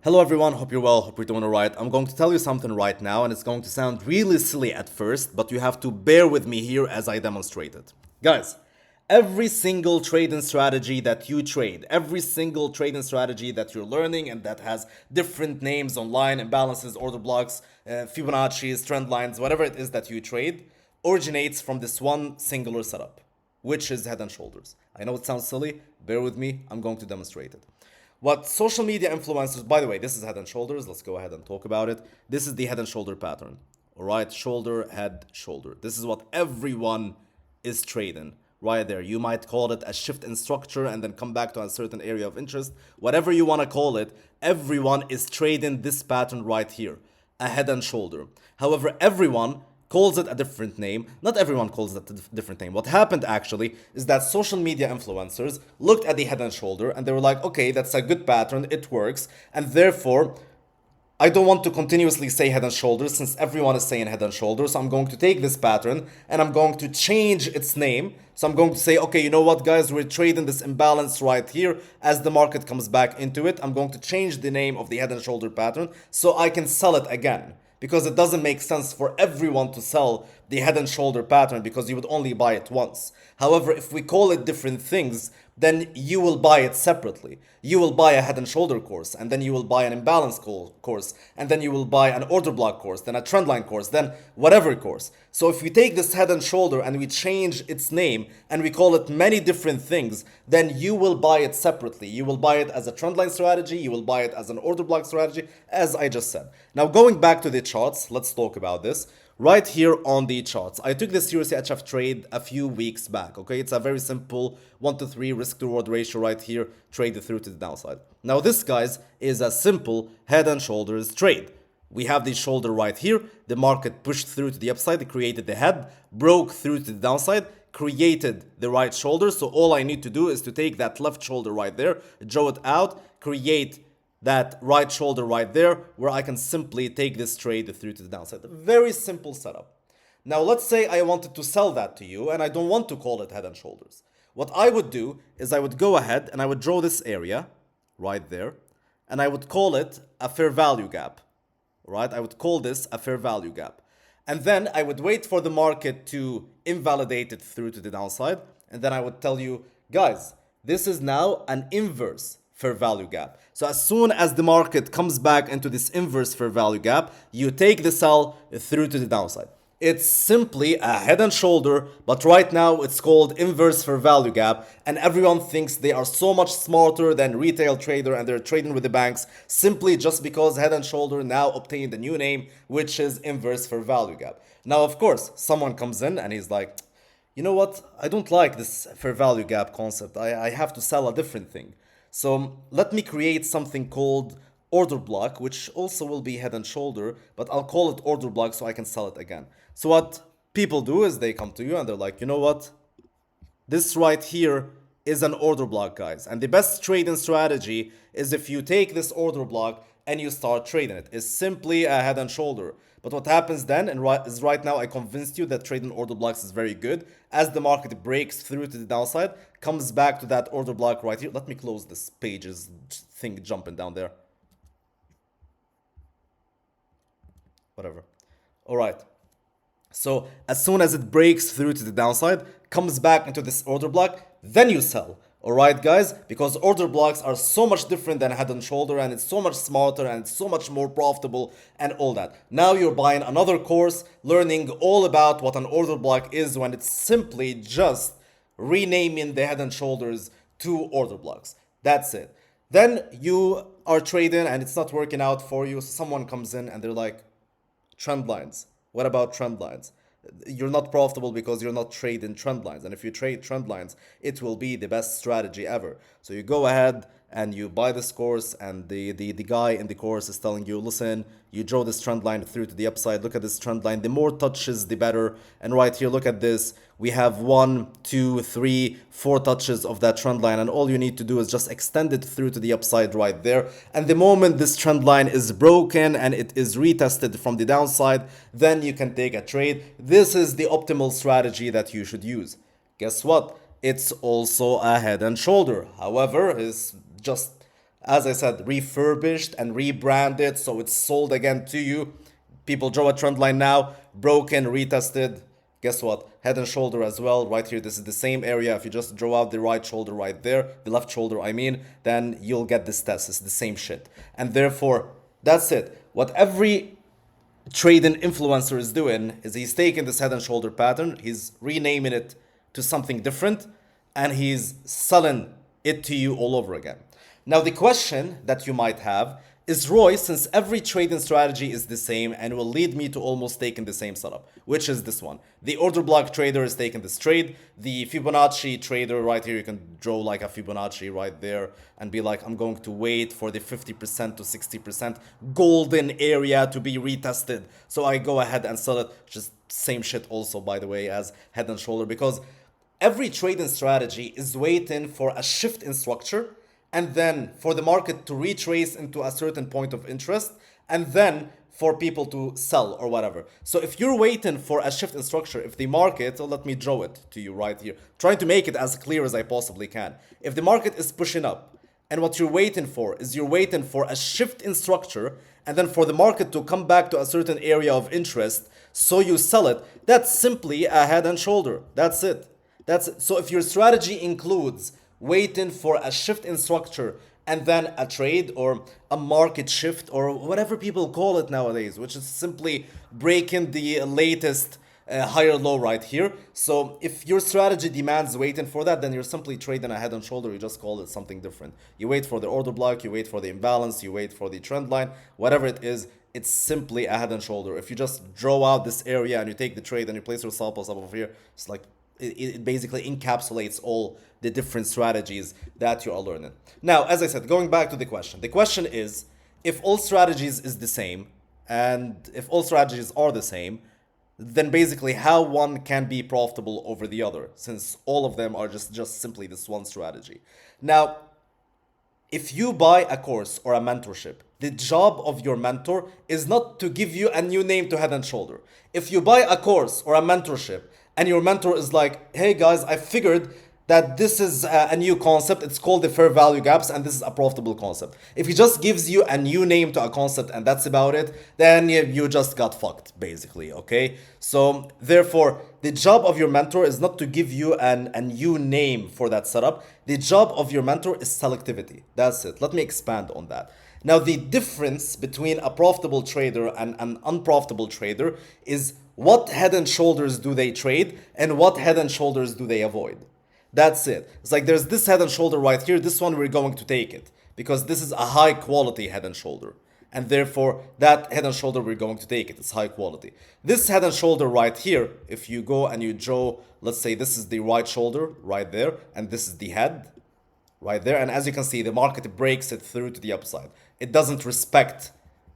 Hello everyone, hope you're well, hope you're doing alright. I'm going to tell you something right now and it's going to sound really silly at first, but you have to bear with me here as I demonstrate it. Guys, every single trading strategy that you trade, every single trading strategy that you're learning and that has different names online, imbalances, order blocks, Fibonacci's, trend lines, whatever it is that you trade, originates from this one singular setup, which is head and shoulders. I know it sounds silly, bear with me, I'm going to demonstrate it. What social media influencers, by the way, this is head and shoulders. Let's go ahead and talk about it. This is the head and shoulder pattern. All right, shoulder, head, shoulder. This is what everyone is trading right there. You might call it a shift in structure and then come back to a certain area of interest. Whatever you want to call it, everyone is trading this pattern right here, a head and shoulder. However, everyone calls it a different name. Not everyone calls it a different name. What happened actually is that social media influencers looked at the head and shoulder and they were like, okay, that's a good pattern, it works, and therefore I don't want to continuously say head and shoulders since everyone is saying head and shoulders. So I'm going to take this pattern and I'm going to change its name. So I'm going to say, okay, you know what, guys, we're trading this imbalance right here as the market comes back into it. I'm going to change the name of the head and shoulder pattern so I can sell it again. Because it doesn't make sense for everyone to sell the head and shoulder pattern because you would only buy it once. However, if we call it different things, then you will buy it separately. You will buy a head and shoulder course, and then you will buy an imbalance course, and then you will buy an order block course, then a trendline course, then whatever course. So if we take this head and shoulder and we change its name and we call it many different things, then you will buy it separately. You will buy it as a trendline strategy, you will buy it as an order block strategy, as I just said. Now going back to the charts, let's talk about this. Right here on the charts, I took this USDHF trade a few weeks back, okay? It's a very simple 1 to 3 risk to reward ratio right here, traded through to the downside. Now this, guys, is a simple head and shoulders trade. We have the shoulder right here, the market pushed through to the upside, it created the head, broke through to the downside, created the right shoulder. So all I need to do is to take that left shoulder right there, draw it out, create that right shoulder right there where I can simply take this trade through to the downside. Very simple setup. Now let's say I wanted to sell that to you and I don't want to call it head and shoulders. What I would do is I would go ahead and I would draw this area right there and I would call it a fair value gap. Right? I would call this a fair value gap. And then I would wait for the market to invalidate it through to the downside. And then I would tell you, guys, this is now an inverse fair value gap. So as soon as the market comes back into this inverse fair value gap, you take the sell through to the downside. It's simply a head and shoulder, but right now it's called inverse fair value gap, and everyone thinks they are so much smarter than retail trader and they're trading with the banks simply just because head and shoulder now obtained a new name, which is inverse fair value gap. Now, of course, someone comes in and he's like, you know what? I don't like this fair value gap concept. I have to sell a different thing. So let me create something called order block, which also will be head and shoulder, but I'll call it order block so I can sell it again. So what people do is they come to you and they're like, you know what? This right here is an order block, guys. And the best trading strategy is if you take this order block and you start trading it. It's simply a head and shoulder. But what happens then, and right now I convinced you that trading order blocks is very good. As the market breaks through to the downside, comes back to that order block right here. Let me close this pages thing jumping down there. Whatever. All right. So as soon as it breaks through to the downside, comes back into this order block, then you sell. Alright guys, because order blocks are so much different than head and shoulder and it's so much smarter and it's so much more profitable and all that. Now you're buying another course, learning all about what an order block is when it's simply just renaming the head and shoulders to order blocks. That's it. Then you are trading and it's not working out for you. Someone comes in and they're like, trend lines. What about trend lines? You're not profitable because you're not trading trend lines. And if you trade trend lines, it will be the best strategy ever. So you go ahead and you buy this course and the guy in the course is telling you, listen, you draw this trend line through to the upside. Look at this trend line. The more touches, the better. And right here, look at this. We have 1, 2, 3, 4 touches of that trend line. And all you need to do is just extend it through to the upside right there. And the moment this trend line is broken and it is retested from the downside, then you can take a trade. This is the optimal strategy that you should use. Guess what? It's also a head and shoulder. However, it's just as I said, refurbished and rebranded, so it's sold again to you. People draw a trend line now, broken, retested. Guess what? Head and shoulder as well. Right here, this is the same area. If you just draw out the right shoulder right there, the left shoulder, I mean, then you'll get this test. It's the same shit. And therefore, that's it. What every trading influencer is doing is he's taking this head and shoulder pattern, he's renaming it to something different, and he's selling it to you all over again. Now, the question that you might have is, Roy, since every trading strategy is the same and will lead me to almost taking the same setup, which is this one. The order block trader is taking this trade. The Fibonacci trader right here, you can draw like a Fibonacci right there and be like, I'm going to wait for the 50% to 60% golden area to be retested. So I go ahead and sell it. Just same shit also, by the way, as head and shoulder, because every trading strategy is waiting for a shift in structure and then for the market to retrace into a certain point of interest, and then for people to sell or whatever. So if you're waiting for a shift in structure, if the market, so let me draw it to you right here, trying to make it as clear as I possibly can. If the market is pushing up, and what you're waiting for is you're waiting for a shift in structure, and then for the market to come back to a certain area of interest, so you sell it, that's simply a head and shoulder. That's it. That's it. So if your strategy includes waiting for a shift in structure and then a trade or a market shift or whatever people call it nowadays, which is simply breaking the latest higher low right here. So if your strategy demands waiting for that, then you're simply trading a head and shoulder. You just call it something different. You wait for the order block, you wait for the imbalance, you wait for the trend line, whatever it is, it's simply a head and shoulder. If you just draw out this area and you take the trade and you place your stop loss up over here, it's like it basically encapsulates all the different strategies that you are learning. Now, as I said, going back to the question is, if all strategies is the same, and if all strategies are the same, then basically how one can be profitable over the other, since all of them are just simply this one strategy. Now, if you buy a course or a mentorship, the job of your mentor is not to give you a new name to head and shoulder. If you buy a course or a mentorship and your mentor is like, hey guys, I figured that this is a new concept, it's called the fair value gaps, and this is a profitable concept. If he just gives you a new name to a concept and that's about it, then you just got fucked, basically, okay? So therefore, the job of your mentor is not to give you a new name for that setup. The job of your mentor is selectivity. That's it. Let me expand on that. Now, the difference between a profitable trader and an unprofitable trader is what head and shoulders do they trade and what head and shoulders do they avoid. That's it. It's like there's this head and shoulder right here. This one we're going to take it because this is a high quality head and shoulder. And therefore, that head and shoulder we're going to take it. It's high quality. This head and shoulder right here, if you go and you draw, let's say this is the right shoulder right there, and this is the head right there. And as you can see, the market breaks it through to the upside. It doesn't respect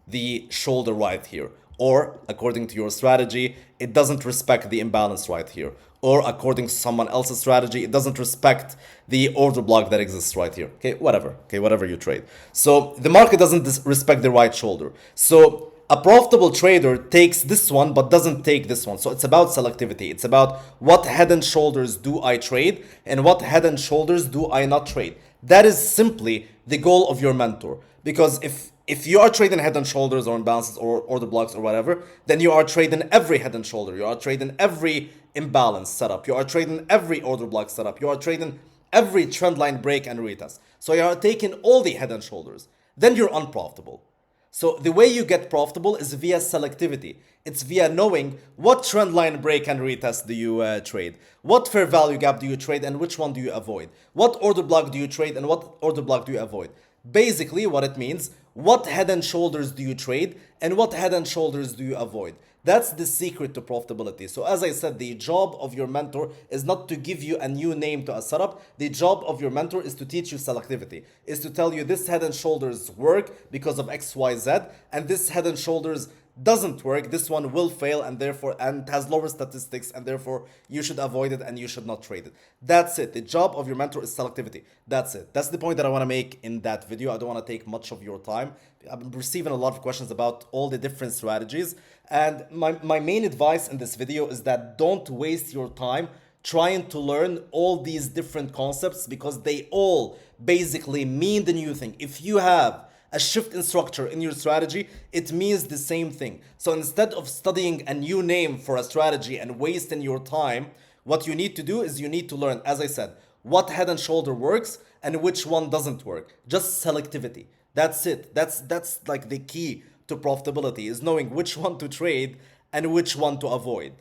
the shoulder right here. Or, according to your strategy, it doesn't respect the imbalance right here. Or, according to someone else's strategy, it doesn't respect the order block that exists right here. Okay, whatever you trade. So, the market doesn't respect the right shoulder. So, a profitable trader takes this one but doesn't take this one. So, it's about selectivity. It's about what head and shoulders do I trade and what head and shoulders do I not trade. That is simply the goal of your mentor. Because if you are trading head and shoulders or imbalances or order blocks or whatever, then you are trading every head and shoulder. You are trading every imbalance setup. You are trading every order block setup. You are trading every trend line break and retest. So you are taking all the head and shoulders. Then you're unprofitable. So the way you get profitable is via selectivity. It's via knowing what trend line break and retest do you trade, what fair value gap do you trade, and which one do you avoid, what order block do you trade and what order block do you avoid. Basically, what it means, what head and shoulders do you trade and what head and shoulders do you avoid? That's the secret to profitability. So as I said, the job of your mentor is not to give you a new name to a setup. The job of your mentor is to teach you selectivity, is to tell you this head and shoulders work because of X, Y, Z, and this head and shoulders doesn't work, this one will fail and therefore and has lower statistics and therefore you should avoid it and you should not trade it. That's it. The job of your mentor is selectivity. That's it. That's the point that I want to make in that video. I don't want to take much of your time. I'm receiving a lot of questions about all the different strategies, and my main advice in this video is that don't waste your time trying to learn all these different concepts because they all basically mean the new thing. If you have a shift in structure in your strategy, it means the same thing. So instead of studying a new name for a strategy and wasting your time, what you need to do is you need to learn, as I said, what head and shoulder works and which one doesn't work. Just selectivity. That's it. That's like the key to profitability, is knowing which one to trade and which one to avoid.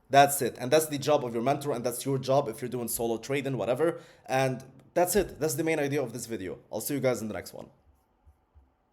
That's it. And that's the job of your mentor, and that's your job if you're doing solo trading, whatever. And that's it. That's the main idea of this video. I'll see you guys in the next one.